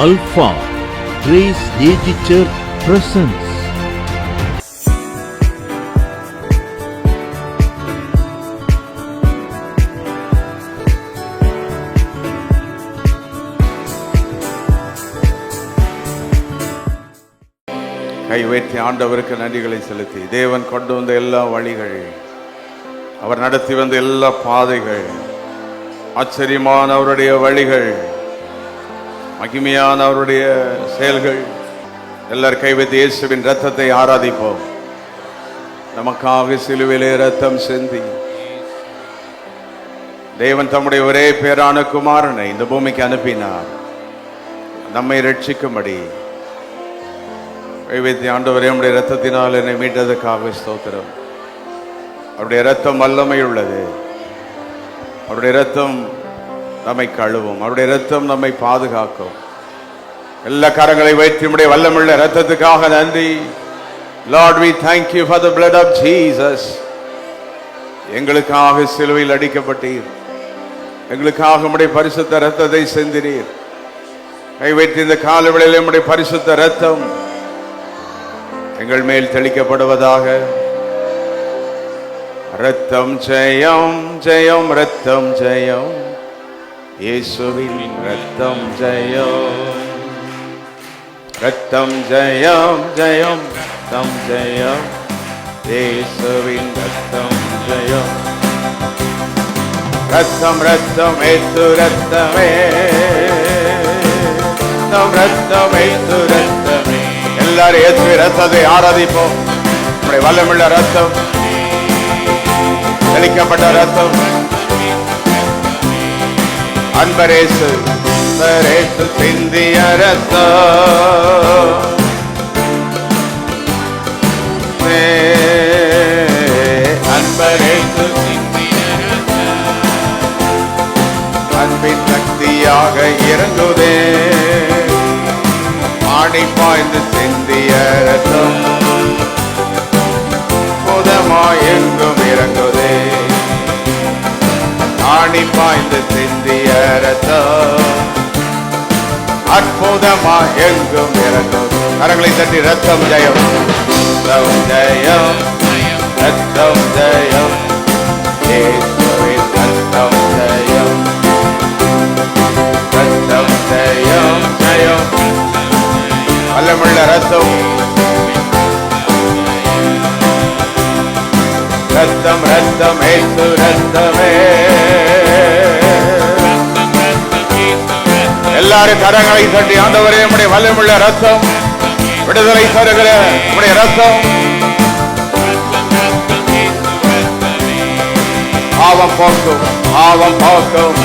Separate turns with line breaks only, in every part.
Alpha Grace AG Church presents
கை உயர்த்தி ஆண்டவருக்கு நன்றிகளை செலுத்தி, தேவன் கொண்டு வந்த எல்லா வழிகள், அவர் நடத்தி வந்த எல்லா பாதைகள், ஆச்சரியமான அவருடைய வழிகள், மகிமையான அவருடைய செயல்கள், எல்லாரும் கை வைத்து இயேசுவின் இரத்தத்தை ஆராதிப்போம். நமக்காக சிலுவிலே இரத்தம் சிந்தி தேவன் தம்முடைய ஒரே பேரான குமாரனை இந்த பூமிக்கு அனுப்பினார், நம்மை ரட்சிக்கும்படி. கைவைத்தி ஆண்டவரே, நம்முடைய இரத்தத்தினால் என்னை மீட்டதுக்காக ஸ்தோத்திரம். அவருடைய இரத்தம் வல்லமை உள்ளது. அவருடைய இரத்தம் நம்மை கழுவும். அவருடைய இரத்தம் நம்மை பாதுகாக்கும். எல்லா கரங்களை வைத்து நம்முடைய வல்லமுள்ள இரத்தத்துக்காக நன்றி. Lord, we thank you for the blood of Jesus. எங்களுக்காக சிலுவையில் அடிக்கப்பட்டீர். எங்களுக்காக நம்முடைய பரிசுத்த இரத்தத்தை சிந்தினீர். கை வைத்து இந்த காலவேளையில் நம்முடைய பரிசுத்த இரத்தம் எங்கள் மேல் தெளிக்கப்படுவதாக. ரத்தம் ஜெயம் ஜெயம், ரத்தம் ஜெயம், இயேசுவின் ரத்தம் ஜெயம். ரத்தம் ஜெயம் ஜெயம், ரத்தம் ஜெயம், இயேசுவின் ரத்தம் ஜெயம். ரத்தம் ரத்தம் ஏத்து ரத்தமே, ரத்தம் ரத்தம் ஏத்து ரத்தமே. எல்லாரும் ஏற்று ரத்தத்தை ஆராதிப்போம். நம்முடைய வல்லமுள்ள ரத்தம், தெளிக்கப்பட்ட ரத்தம், அன்பரேசு அன்பரேசு சிந்திய ரத்தம், அன்பரேசு அன்பின் சக்தியாக இறங்குதே. ஆணி பாய்ந்து சிந்திய ரத்தம் புதமாய் எங்கும் இறங்குதே. ஆணி பாய்ந்து சிந்திய ரத்தம் அற்புதமாய் எங்கும் இறங்கும். கரங்களை தட்டி ரத்தம் ஜெயம், ரத்தம் ஜெயம், ரத்தம் ஜெயம், இயேசுவின் ரத்தம் ஜெயம், ரத்தம் ஜெயம் ஜெயம். வல்லமுள்ள ரத்தம், ரத்தம் ரத்தம் ஏசு ரத்தமே. எல்லாரும் கரங்களை தட்டி ஆண்டவரே, நம்முடைய வல்லமுள்ள ரத்தம், விடுதலை தருகிற நம்முடைய ரத்தம், பாவம் போக்கும், பாவம் போக்கும்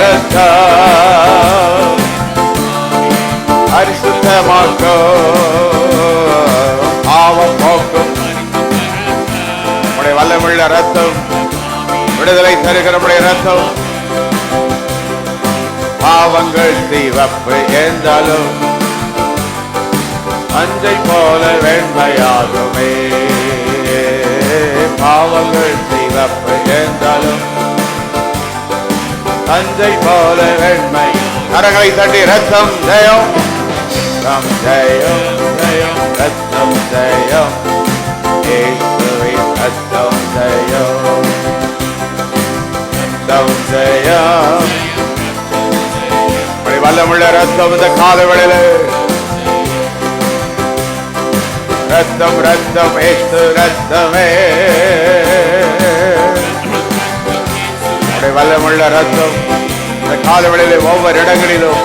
ரத்தம், பரிசுத்தமாக்கும், பாவம் போக்கும் நம்முடைய வல்லமுள்ள ரத்தம், விடுதலை தருகிற நம்முடைய ரத்தம். பாவங்கள் சிவப்பு என்றாலும் மஞ்சை போல வெண்மையாகுமே. பாவங்கள் சிவப்பு என்றாலும் மஞ்சை போல வெண்மை. கரங்களை தட்டி ரத்தம் ஜெயம், ரத்தம் ஜெயம் ஜெயம், ரத்தம் ஜெயம், இயேசுவின் ரத்தம் ஜெயம், ரத்தம் ஜெயம். வல்லமுள்ள ரத்தம் இந்த காலவேளையில ரத்தம் ரத்தம் ஏசு ரத்தமே. வல்லமுள்ள ரத்தம் இந்த காலவேளையில ஒவ்வொரு இடங்களிலும்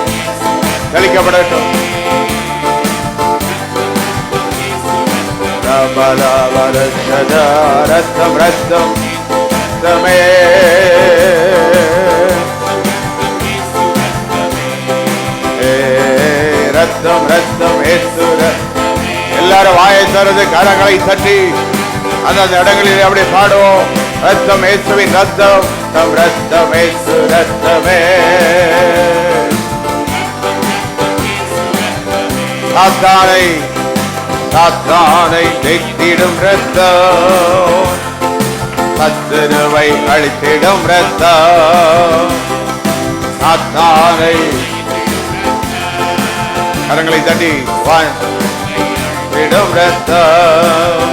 தெளிக்கப்படட்டும். ரத்தம் ரத்தம் ரத்தமே, ரத்தம் ரத்தம் ஏசு. எல்லாரும் வாயை தருது, கரங்களை தட்டி அந்த இடங்களில் அப்படி பாடுவோம். ரத்தம் ஏசுவின் ரத்தம், ரத்தம் ரத்தம் ஏசு ரத்தமே. சாத்தானை சாத்தானை வெட்டிடும் ரத்தம், சத்துருவை அழித்திடும் ரத்தம், சாத்தானை கரங்களை தட்டி விடும் ரத்தம்,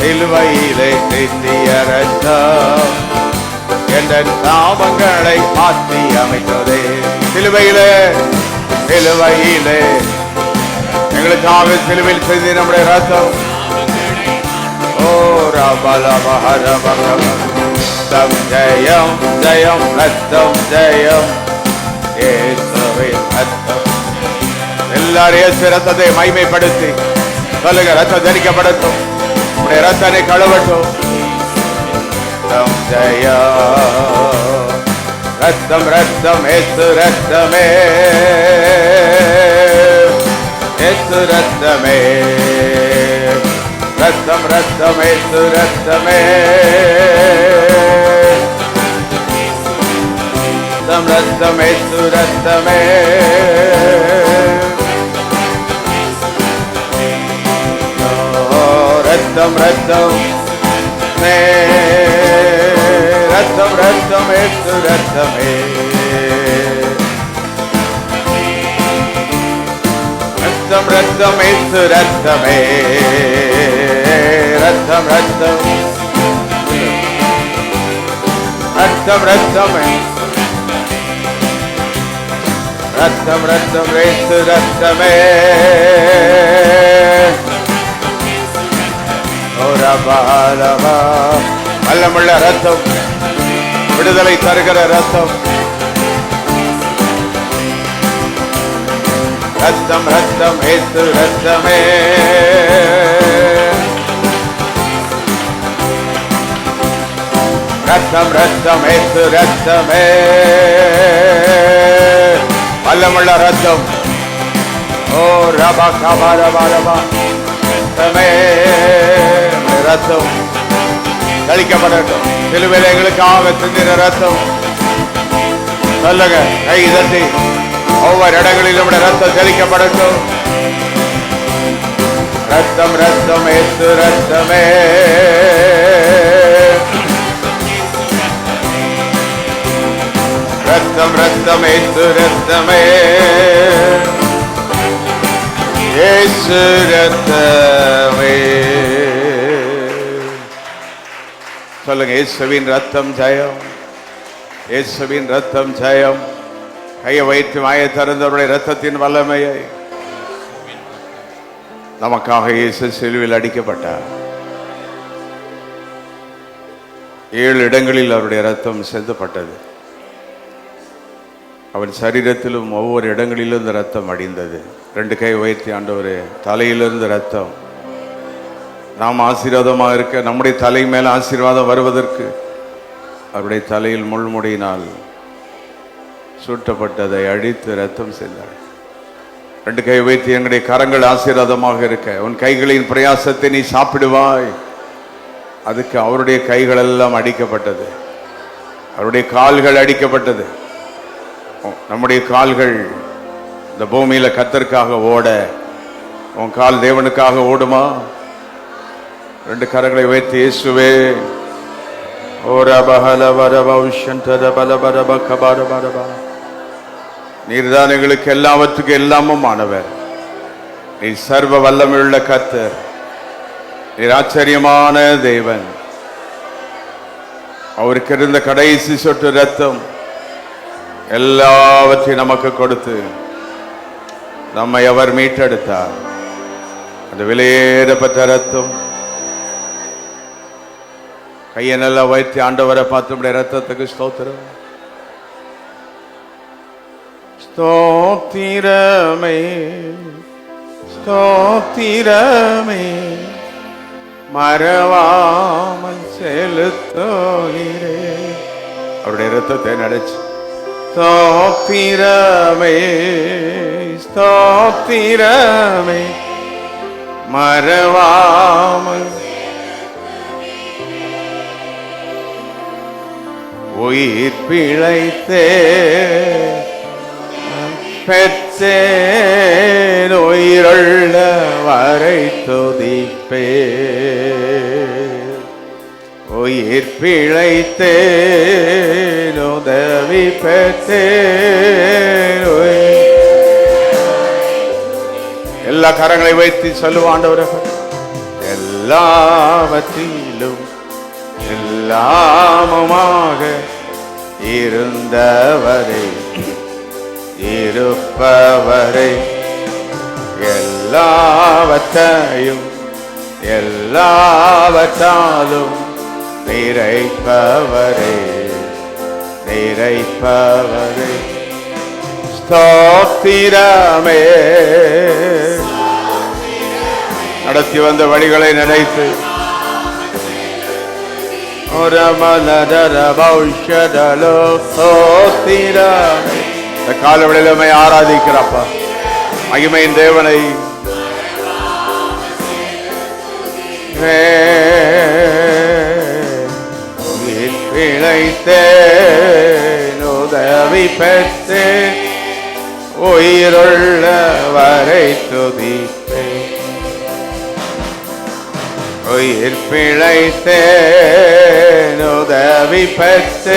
சிலுவையிலே சிந்திய ரத்தம் என்ற நாமங்களை மாற்றி அமைத்ததே. சிலுவையிலே சிலுவையிலே எங்களுக்காக சிலுவையில் செய்த நம்முடைய ரத்தம். ஓ ரபலபஹரபகம் ஜெயம் ஜெயம் ரத்தம் ஜெயம் இயேசுவின் ரத்தம். எல்லாரும் இயேசு ரத்தத்தை மகிமைப்படுத்தி சொல்லுங்க, ரத்தம் தரிக்கப்படட்டும், உடைய ரத்தனை கழுவட்டும். ரத்தம் ஜெயம் ரத்தம் ரத்தம் இயேசு ரத்தமே, இயேசு ரத்தமே, ரத்தம் ரத்தம் இயேசு ரத்தமே, ரத்தம் ரத்தம் இயேசு ரத்தமே, ரத்தம் ரத்தம் ரத்தம் ரத்தம் இயேசு ரத்தமே, ரத்தம் ரத்தம் இயேசு ரத்தமே, ரத்தம் ரத்தம் ரத்தம் ரத்தம் ரத்தம் ரத்தம் இயேசு ரத்தமே. வல்லமுள்ள ரத்தம், விடுதலை தருகிற ரத்தம், ரத்தம் ரத்தம் இயேசு ரத்தமே, ரத்தம் ரத்தம் இயேசு ரத்தமே, வல்லமுள்ள ரத்தம். ஓ ரபா கபா ரபா ரபா ரத்தமே, ரத்தம் கழிக்கப்படட்டும். சிலுவையில் எங்களுக்காக சிந்தின ரத்தம். சொல்லுங்க, கை தட்டி ஒவ்வொரு இடங்களிலும் ரத்தம் தெளிக்கப்படட்டும். ரத்தம் ரத்தம் இயேசு ரத்தமே, ரத்தம் ரத்தம் இயேசு ரத்தமே, இயேசு ரத்தமே. சொல்லுங்க, இயேசுவின் ரத்தம் ஜெயம், இயேசுவின் ரத்தம் ஜெயம். கையை வைத்து வாயை திறந்தவருடைய ரத்தத்தின் வல்லமையை நமக்காக இயேசு சிலுவையில் அடிக்கப்பட்டார். 7 இடங்களில் அவருடைய ரத்தம் செலுத்தப்பட்டது. அவன் சரீரத்திலும் ஒவ்வொரு இடங்களிலும் இந்த ரத்தம் அடிந்தது. 2 கை உயர்த்தி ஆண்டவரே, தலையிலிருந்து ரத்தம். நாம் ஆசீர்வாதமாக இருக்க, நம்முடைய தலை மேல் ஆசீர்வாதம் வருவதற்கு அவருடைய தலையில் முள்முடியினால் சூட்டப்பட்டதை அழித்து ரத்தம் செய்தார். 2 கை வைத்து எங்களுடைய கரங்கள் ஆசீர்வாதமாக இருக்க, உன் கைகளின் பிரயாசத்தை நீ சாப்பிடுவாய். அதுக்கு அவருடைய கைகள் எல்லாம் அடிக்கப்பட்டது, அவருடைய கால்கள் அடிக்கப்பட்டது. நம்முடைய கால்கள் இந்த பூமியில கர்த்தருக்காக ஓட, உன் கால் தேவனுக்காக ஓடுமா? 2 கரங்களை வைத்து இயேசுவே, நீர்தான் எங்களுக்கு எல்லாவற்றுக்கும் எல்லாமும் ஆனவர். நீ சர்வ வல்லமையுள்ள கர்த்தர், நீர் ஆச்சரியமான தேவன். அவருக்கு இருந்த கடைசி சொட்டு ரத்தம் எல்லாவற்றையும் நமக்கு கொடுத்து நம்மை அவர் மீட்டெடுத்தார். அந்த விலையேறப்பட்ட ரத்தம். கையை நல்லா வைத்து ஆண்டவரை பார்த்து ரத்தத்துக்கு ஸ்தோத்திரம். ஸ்தோத்திரமே ஸ்தோத்திரமே மறவாமல் செலுத்துகிறே. அவருடைய ரத்தத்தை நினைச்சு ஸ்தோத்திரமே ஸ்தோத்திரமே மறவாமல் உயிர் பிழைத்தே பெற்றேன், உயிருள்ள வரை துதிப்பே. உயிர் பிழைத்தேன், உதவி பெற்றேன், எல்லா கரங்களை வைத்து சொல்லுவோம் ஆண்டவரே. எல்லாவற்றிலும் எல்லாமுமாக இருந்தவரே, இருப்பவரே, எல்லாவற்றையும் எல்லாவற்றாலும் நிறைப்பவரே, நிறைப்பவரே, ஸ்தோத்திரமே. நடத்தி வந்த வழிகளை நினைத்து இந்த காலவெளியிலுமே ஆராதிக்கிறப்பா மகிமையின் தேவனை. பிழைத்தேன், உதவி பெற்றேன், உயிருள்ளவரை துதிப்பேன். உயிர் பிழைத்தேன், உதவி பெற்றேன்.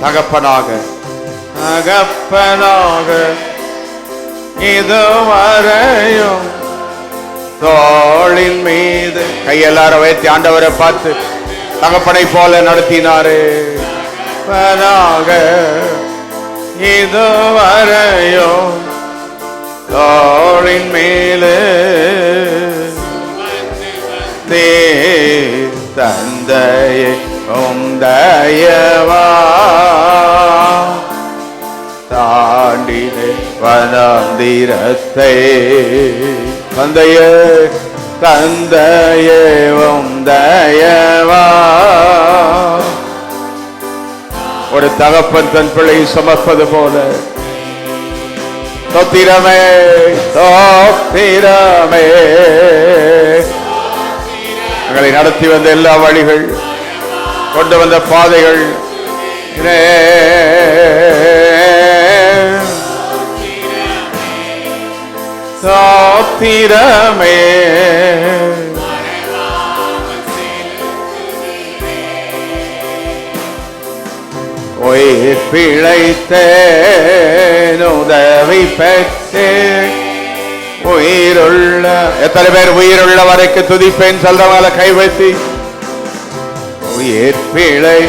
தகப்பனாக தகப்பனாக இதுவரையும் தோளின் மீது கையெல்லாரும் வைத்து ஆண்டவரை பார்த்து தகப்பனை போல நடத்தினாரே. பனாக இதுவரையும் தோளின் மேலே தந்தையை உந்தயவா தாண்டினே வனாந்திரத்தை. தந்தையே தந்தையே உந்தயவா. ஒரு தகப்பன் தன் பிள்ளை சுமப்பது போல தோத்திரமே தோத்திரமே எங்களை நடத்தி வந்த எல்லா வழிகள், கொண்டு வந்த பாதைகள் தோத்திரமே. உயிர் பிழைத்தேன், உதவி பெற்றேன், உயிருள்ள. எத்தனை பேர் உயிருள்ள வரைக்கும் துதிப்பேன் சொல்றவங்கள கை வைத்து. உயிர் பிழை.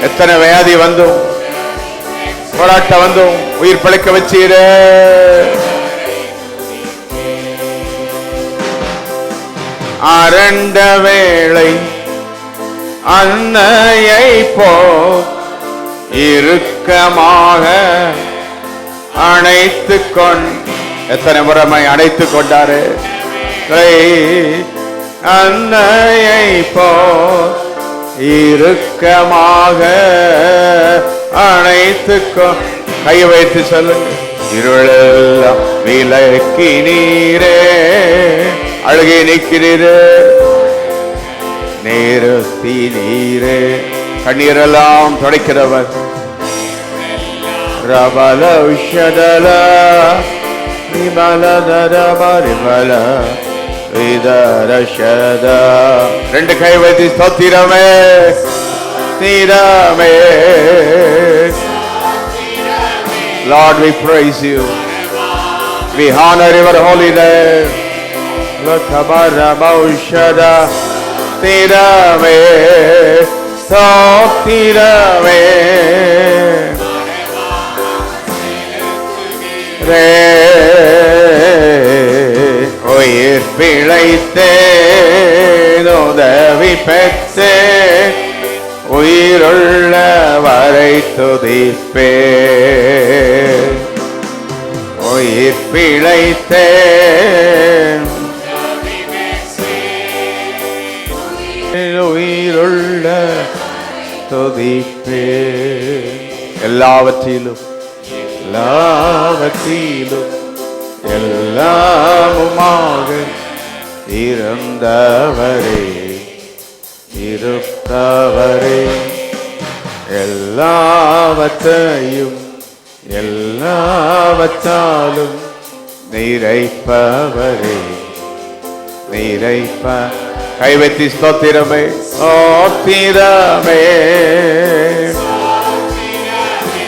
எத்தனை வியாதி வந்தும் போராட்டம் வந்தும் உயிர் பிழைக்க வச்சீரே. அரண்ட வேளை அன்னையை போ இறுக்கமாக அணைத்து எத்தனை முறைமை அணைத்து கொண்டாரு. அன்னையை போ இறுக்கமாக அணைத்து கை வைத்து சொல்லுங்க. இருளெல்லாம் விலக்கி நீரே, அழுகை நீக்கிறீரே, நிறுத்தி நீரே, கண்ணீரெல்லாம் துடைக்கிறவர். ரபல உஷதல ரிமல இதரஷத. ரெண்டு கை வைத்து ஸ்தோத்திரமே தீரமே. Lord, we praise you. We honor your holy name. Lakabara தீரமே ஸ்தோத்திரமே. உயிர் பிழைத்தேன், உதவி பெற்றேன், உயிருள்ள வரை துதிப்பேன். உயிர் பிழைத்தேன், உயிருள்ள துதிப்பேன். எல்லாவற்றிலும் எல்லாவற்றிலும் எல்லாமுமாக இருந்தவரே, இருப்பவரே, எல்லாவற்றையும் எல்லாவற்றாலும் நிறைப்பவரே, நிறைப்ப. கைவத்தி ஸ்தோத்திரமே ஸ்தோத்திரமே.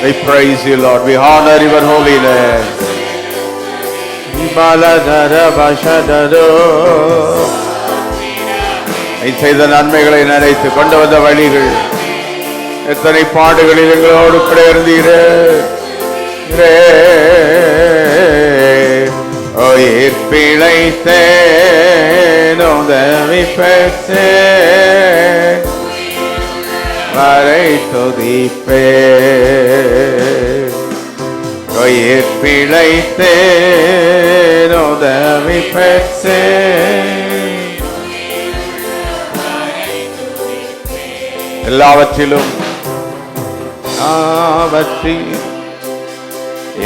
We praise you, Lord. We honor your holy name. நீ செய்த நன்மைகளை நினைத்து கொண்டு வந்த வழிகள், எத்தனை பாடுகளில் எங்களோடு கூட இருந்தீரே. உயிர் பிழைத்தேன், உதவி பெற்றேன், வரை துதிப்பேன். உயிர் பிழைத்தேன், உதவி பெற்றேன், எல்லாவற்றிலும்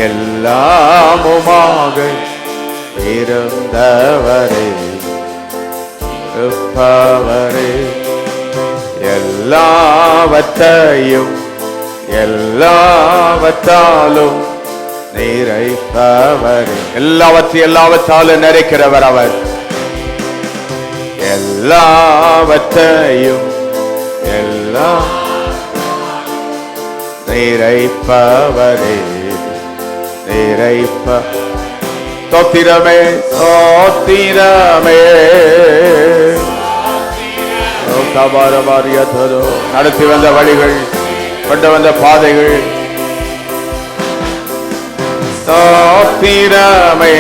எல்லாமுமாக இருந்தவரே, இருப்பவரே, எல்லாவற்றையும் எல்லாவற்றாலும் நிறைப்பவரே. எல்லாவற்றாலும் நிறைக்கிறவர் அவர். எல்லாவற்றையும் எல்லாம் நிறைப்பவரே, நிறைப்ப. ஸ்தோத்திரமே, ஸ்தோத்திரமே. நடத்தி வந்த வழிகள், கொண்டு வந்த பாதைகள், ஸ்தோத்திரமே.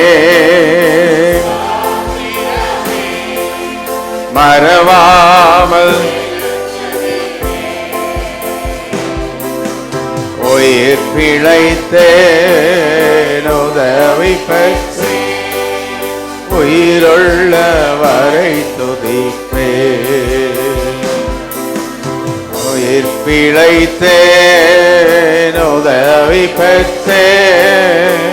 மறவாமல் உயிர் பிழைத்தேன், உதவி பெற்றேன், உயிருள்ளவரை துதிப்பேன். உயிர் பிழைத்தேன், உதவி பெற்றேன்.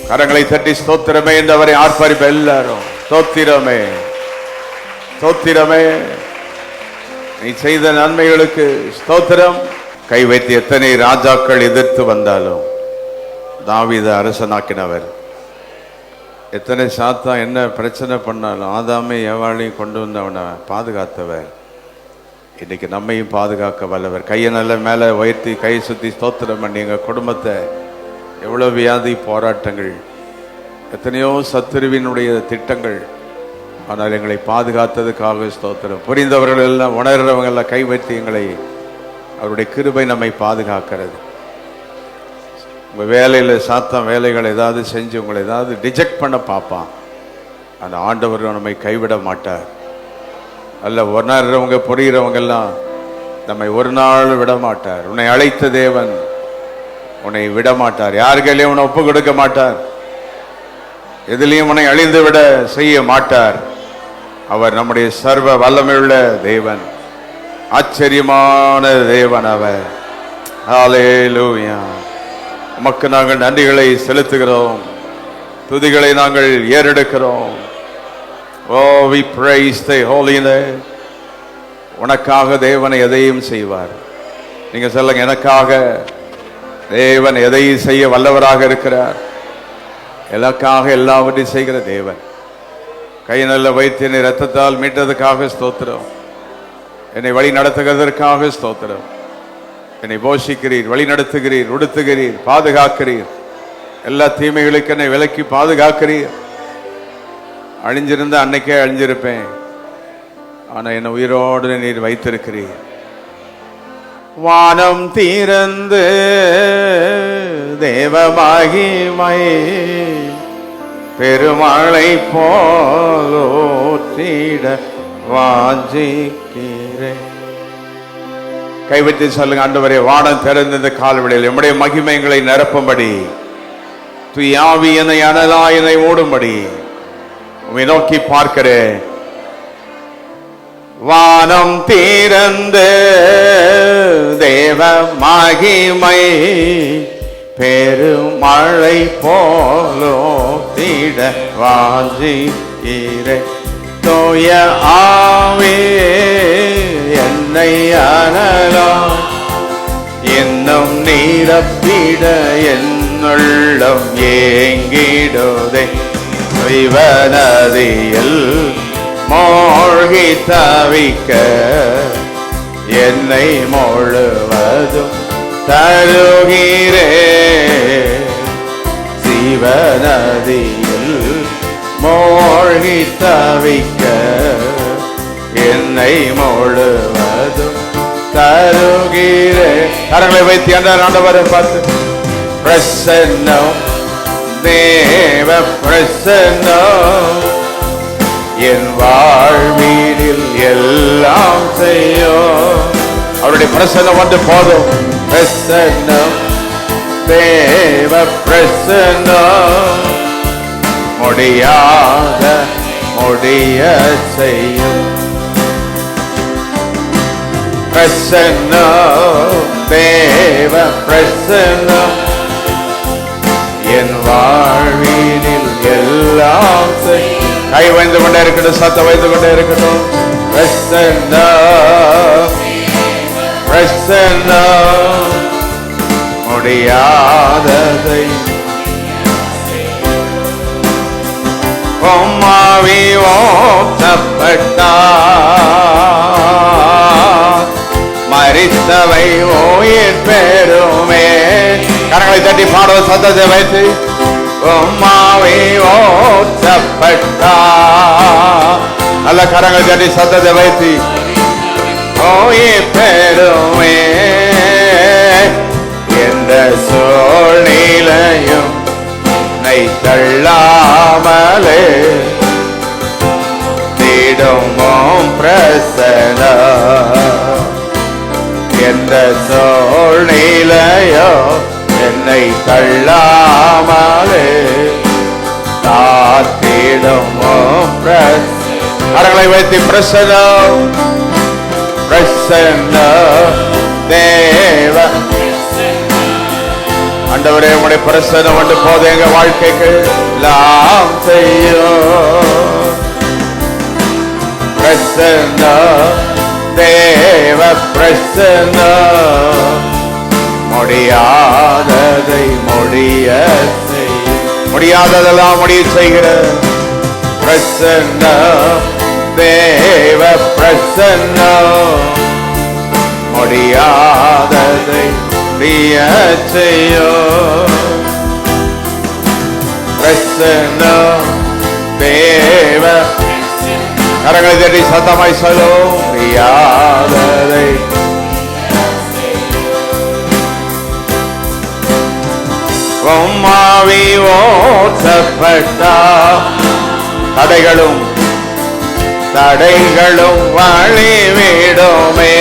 கரங்களை தட்டி ஸ்தோத்திரமே என்றவரை ஆர்ப்பரிப்ப எல்லாரும். ஸ்தோத்திரமே, ஸ்தோத்திரமே. நீ செய்த நன்மைகளுக்கு ஸ்தோத்திரம். கை வைத்து எத்தனை ராஜாக்கள் எதிர்த்து வந்தாலும் தாவீதை அரசனாக்கினவர். எத்தனை சாத்தா என்ன பிரச்சனை பண்ணாலும் ஆதாமே ஏவாளையும் கொண்டு வந்து அவனை பாதுகாத்தவர். இன்னைக்கு நம்மையும் பாதுகாக்க வல்லவர். கையை நல்ல மேலே உயர்த்தி கை சுற்றி ஸ்தோத்திரம் பண்ணி எங்கள் குடும்பத்தை எவ்வளோ வியாதி போராட்டங்கள், எத்தனையோ சத்துருவினுடைய திட்டங்கள், ஆனால் எங்களை பாதுகாத்ததுக்காக ஸ்தோத்திரம். புரிந்தவர்கள் எல்லாம், உணர்றவங்க எல்லாம் கை வைத்து எங்களை, அவருடைய கிருபை நம்மை பாதுகாக்கிறது. உங்கள் வேலையில் சாத்தம் வேலைகள் ஏதாவது செஞ்சு உங்களை ஏதாவது டிஜெக்ட் பண்ண பார்ப்பான். அந்த ஆண்டவர் நம்மை கைவிட மாட்டார். அல்ல, உணர்றவங்க புரிகிறவங்க எல்லாம் நம்மை ஒரு நாள் விட மாட்டார். உன்னை அழைத்த தேவன் உன்னை விட மாட்டார். யாருக்கையிலையும் உன்னை ஒப்பு கொடுக்க மாட்டார். எதிலையும் உன்னை அழிந்து விட செய்ய மாட்டார். அவர் நம்முடைய சர்வ வல்லமையுள்ள தேவன், ஆச்சரியமான தேவன் அவர். ஹல்லேலூயா. உமக்கு நாங்கள் நன்றிகளை செலுத்துகிறோம், துதிகளை நாங்கள் ஏறெடுக்கிறோம். ஓ, we praise the holy name. உனக்காக தேவனை எதையும் செய்வார். நீங்க சொல்லுங்க, எனக்காக தேவன் எதையும் செய்ய வல்லவராக இருக்கிறார். எனக்காக எல்லாவற்றையும் செய்கிற தேவன். கை நல்ல வைத்தியனை இரத்தத்தால் மீட்டதுக்காக ஸ்தோத்திரம். என்னை வழி நடத்துகிறதற்காக ஸ்தோத்திரம். என்னை போஷிக்கிறீர், வழி நடத்துகிறீர், உடுத்துகிறீர், பாதுகாக்கிறீர். எல்லா தீமைகளுக்கு என்னை விலக்கி பாதுகாக்கிறீர். அழிஞ்சிருந்த அன்னைக்கே அழிஞ்சிருப்பேன், ஆனா என்னை உயிரோடு நீர் வைத்திருக்கிறீர். வானம் திறந்து தேவ மகிமை பெருமழை போலோற்றிட வாஞ்சிக்கிறேன். கைவிட்டு சொல்லுங்க, ஆண்டவரே, வானம் திறந்த இந்த கால்வெளியில் நம்முடைய மகிமைகளை நிரப்பும்படி, துயாவி என்னை அனலாயனை ஓடும்படி உம்மை நோக்கி பார்க்கிறேன். வானம் திறந்து தேவ மகிமை பெருமழை போலோற்றிட வாஞ்சிக்கிறேன். தூய ஆவே என்னை அனலாய் இன்னும் நிரப்பிட என்னுள்ளம் ஏங்கிடுதே. நதியில் மூழ்கி தவிக்க என்னை முழுவதும் தருகிறே. சிவநதியில் மூழ்கி தவிக்க என்னை முழுவதும் தருகிறே. கரங்களை வைத்து ஆண்டவரை பார்த்து பிரசன்னம் தேவ பிரசன்னம் என் வாழ்வீரில் எல்லாம் செய்யும். அவருடைய பிரசன்னம் வந்து போதும். பிரசன்னம் தேவ பிரசன்னம் முடியாத முடிய செய்யும். பிரசன்னம் தேவ பிரசன்னம் என் வாழ்வீரில் எல்லாம் செய்யும். கை வைந்து கொண்டே இருக்கட்டும், சத்தம் வைத்து கொண்டே இருக்கட்டும். பிரசன்னம் பிரசன்னம் முடியாததை உம்மாவி ஓட்டப்பட்டார் மரித்தவை உயிர் பெறுமே. கரங்களை தட்டி பாடுவ சத்தத்தை வைத்து உம்மாவி ஓட்டப்பட்டார். நல்ல கரங்களை தட்டி சத்தத்தை வைத்து உயிர் பெறுமே. எந்த சூழ்நிலையும் நை தள்ளாமலே திடுமும் பிரசன்னம். எந்த சூழ்நிலையோ என்னை தள்ளாமலே காத்திடுமும் பிரசன்னம். கரங்களை வைத்து பிரசன்னம் பிரசன்னம் தேவ. ஆண்டவரே உம்முடைய பிரசன்னம் வந்து போது எங்க வாழ்க்கைக்கு எல்லாம் செய்யும். பிரசன்னம் தேவ பிரசன்னம் முடியாததை முடிய செய்யும். முடியாததெல்லாம் முடிய செய்கிற பிரசன்னம் தேவ பிரசன்னம் முடியாததை முடிய செய்யும். பிரசன்னம் தேவ. கரங்களை தட்டி சத்தமாய் சொல்லும். முடியாததை உம்மாவி ஓட்டப்பட்டார் தடைகளும் வழிவிடுமே.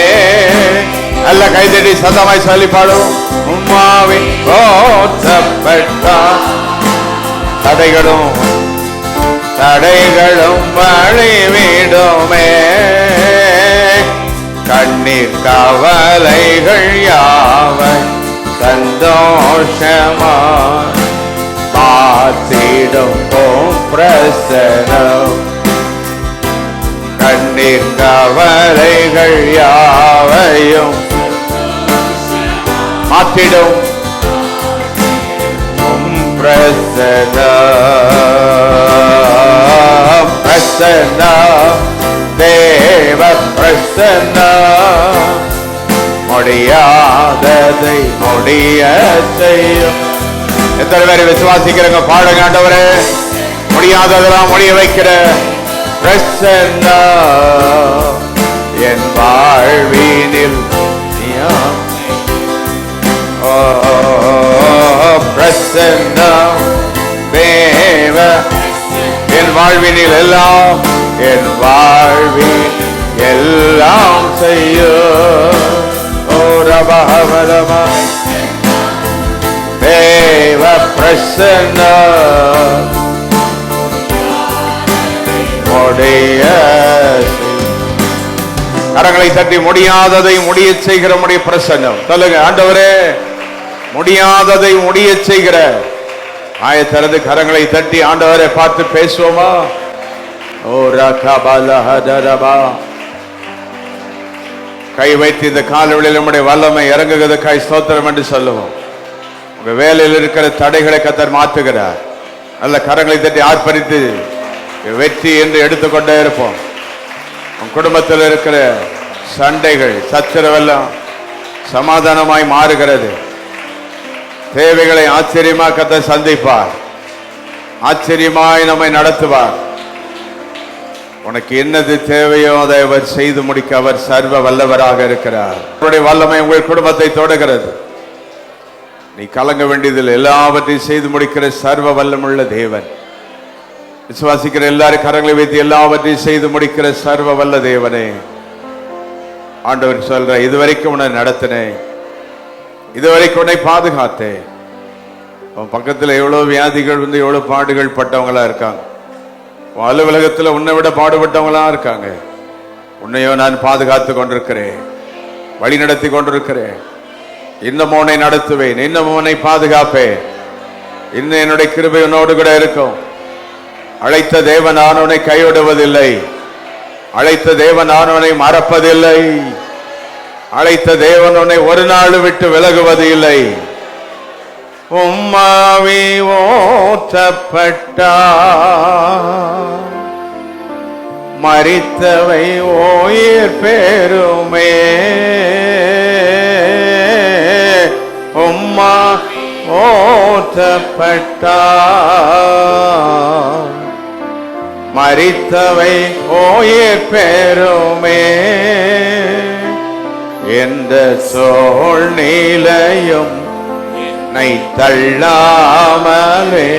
நல்ல கைதடி சத்தமாய் சொல்லி பாடும். உம்மாவி ஓட்டப்பட்டார் தடைகளும் வழிவிடுமே. கண்ணீர் கவலைகள் யாவை சந்தோஷமாய் மாற்றிடும் பிரசன்னம். கண்ணீர் கவலைகள் யாவையும் மாற்றிடும் பிரசன்னம். பிரசன்னம் தேவ பிரசன்னம் முடியாததை முடிய செய்யும். எத்தனை பேரை விசுவாசிக்கிறங்க? பாடுங்க ஆண்டவரே. முடியாததெல்லாம் முடிய வைக்கிற பிரசன்னம் என் வாழ்வினில் பிரசன்னம் தேவ. என் வாழ்வினில் எல்லாம் என் வாழ்வில் எல்லாம் செய்யும். ஓ ரபஹவலமா தேவ பிரசன்னம் முடிய. கரங்களை தட்டி முடியாததை முடிய செய்கிற முடிய பிரசன்னம் சொல்லுங்க. ஆண்டவரே முடியாததை முடிய செய்கிற ஆயத்தரது கரங்களை தட்டி ஆண்டவரை பார்த்து பேசுவோமா? ஓ ரகபலஹதரபா. கை வைத்து இந்த காலவெளியில் நம்முடைய வல்லமை இறங்குகிறதுக்காய் ஸ்தோத்திரம் என்று சொல்லுவோம். உங்க வேலையில் இருக்கிற தடைகளை கர்த்தர் மாற்றுகிறார். நல்ல கரங்களை தட்டி ஆர்ப்பரித்து வெற்றி என்று எடுத்துக்கொண்டே இருப்போம். உன் குடும்பத்தில் இருக்கிற சண்டைகள் சச்சரவெல்லாம் சமாதானமாய் மாறுகிறது. தேவைகளை ஆச்சரியமா கர்த்தர் சந்திப்பார். ஆச்சரியமாய் நம்மை நடத்துவார். உனக்கு என்னது தேவையோ அதை அவர் செய்து முடிக்க அவர் சர்வ வல்லவராக இருக்கிறார். அவருடைய வல்லமை உங்கள் குடும்பத்தை தொடுகிறது. நீ கலங்க வேண்டியதில் எல்லாவற்றையும் செய்து முடிக்கிற சர்வ வல்லமுள்ள தேவன். விசுவாசிக்கிற எல்லாரும் கரங்களை வைத்து எல்லாவற்றையும் செய்து முடிக்கிற சர்வ வல்ல தேவனே, ஆண்டவர் சொல்ற, இதுவரைக்கும் உன்னை நடத்தினேன், இதுவரைக்கும் உன்னை பாதுகாத்தேன். உன் பக்கத்தில் எவ்வளவு வியாதிகள் வந்து எவ்வளவு பாடுகள் பட்டவங்களா இருக்காங்க. அலுவலகத்தில் உன்னை விட பாடுபட்டவங்களா இருக்காங்க. உன்னையோ நான் பாதுகாத்து கொண்டிருக்கிறேன், வழி நடத்தி கொண்டிருக்கிறேன். இன்னமும் உன்னை நடத்துவேன், இன்னமும் உன்னை பாதுகாப்பேன். இன்னும் என்னுடைய கிருபை உன்னோடு கூட இருக்கும். அழைத்த தேவன் நான் உன்னை கைவிடுவதில்லை. அழைத்த தேவன் நான் உன்னை மறப்பதில்லை. அழைத்த தேவன் உன்னை ஒரு நாள் விட்டு விலகுவது இல்லை. உம்மாவி ஓற்றப்பட்டா மரித்தவை ஓயிர் பெருமே. உம்மா ஓற்றப்பட்டா மரித்தவை ஓயிர் பெருமே. எந்த சூழ்நிலையும் என்னை தள்ளாமலே,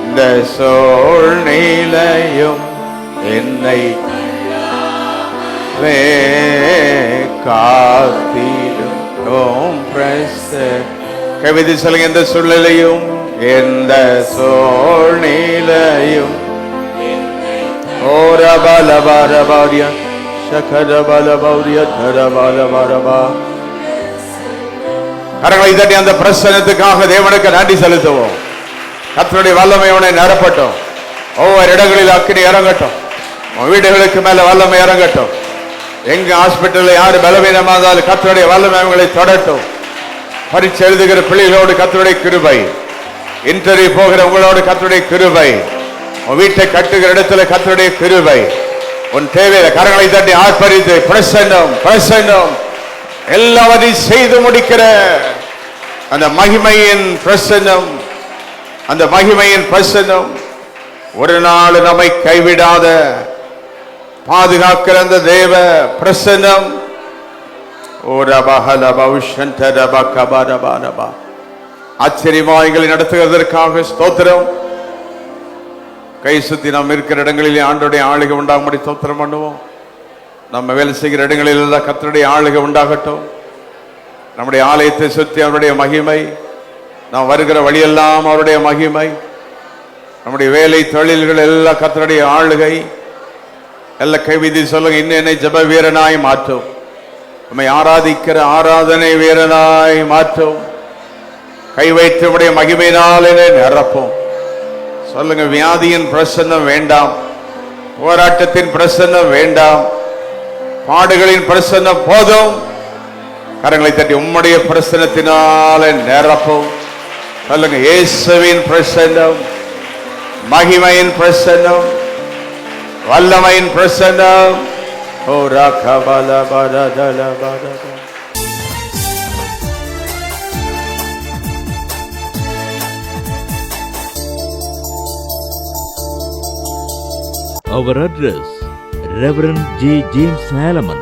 இந்த சூழ்நிலையும் என்னை காத்திடும். கவிதை சொல்லுங்க. எந்த சூழ்நிலையும், எந்த சூழ்நிலையும் கரங்களை தட்டி அந்த பிரசன்னத்துக்காக தேவனுக்கு நன்றி செலுத்துவோம். கர்த்தருடைய வல்லமை உன்னை நிரப்பட்டும். ஒவ்வொரு இடங்களில் அக்கினி இறங்கட்டும். வீடுகளுக்கு மேல வல்லமை இறங்கட்டும். எங்க ஹாஸ்பிட்டலில் யாரு பலவீனமானாலும் கர்த்தருடைய வல்லமை அவங்களை தொடட்டும். பரீட்சை எழுதுகிற பிள்ளைகளோடு கர்த்தருடைய கிருபை, இன்டர்வியூ போகிற உங்களோடு கர்த்தருடைய கிருபை, உன் வீட்டை கட்டுகிற இடத்துல கர்த்தருடைய கிருபை, உன் தேவையில கரங்களை தட்டி ஆர்ப்பரித்து பிரசன்னம் பிரசன்னம் எல்லாவற்றையும் செய்து முடிக்கிற அந்த மகிமையின் பிரசன்னம், அந்த மகிமையின் பிரசன்னம் ஒரு நாள் நம்மை கைவிடாத பாதுகாக்கிற அந்த தேவ பிரசன்னம். ஆச்சரியமாய்களை நடத்துவதற்காக ஸ்தோத்திரம். கை சுத்தி நாம் இருக்கிற இடங்களிலே ஆண்டோடைய ஆளுகை உண்டாகும்படி ஸ்தோத்திரம் பண்ணுவோம். நம்ம வேலை செய்கிற இடங்களில் எல்லாம் கர்த்தருடைய ஆளுகை உண்டாகட்டும். நம்முடைய ஆலயத்தை சுற்றி அவருடைய மகிமை, நாம் வருகிற வழியெல்லாம் அவருடைய மகிமை, நம்முடைய வேலை தொழில்கள் எல்லாம் கர்த்தருடைய ஆளுகை. எல்லாம் கைவிதி சொல்லுங்க. இன்னும் என்னை ஜெப வீரனாய் மாற்றும், நம்மை ஆராதிக்கிற ஆராதனை வீரனாய் மாற்றும். கை வைத்து நம்முடைய மகிமையினால் என்னை நிரப்பும். சொல்லுங்க. வியாதியின் பிரசன்னம் வேண்டாம், போராட்டத்தின் பிரசன்னம் வேண்டாம், பாடுகளின் பிரசன்னம் போதும். கரங்களை தட்டி உம்முடைய பிரசன்னத்தினால நிரப்பும். சொல்லுங்க. இயேசுவின் பிரசன்னம், மகிமையின் பிரசன்னம், வல்லமையின் பிரசன்னம். ஓ ராகபல பரதல பரத.
Our address, Reverend J. James Salaman,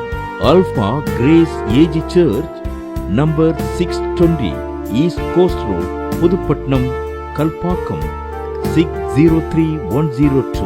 Alpha Grace AG Church, number 620, East Coast Road, Pudupatnam, Kalpakkam, 603102.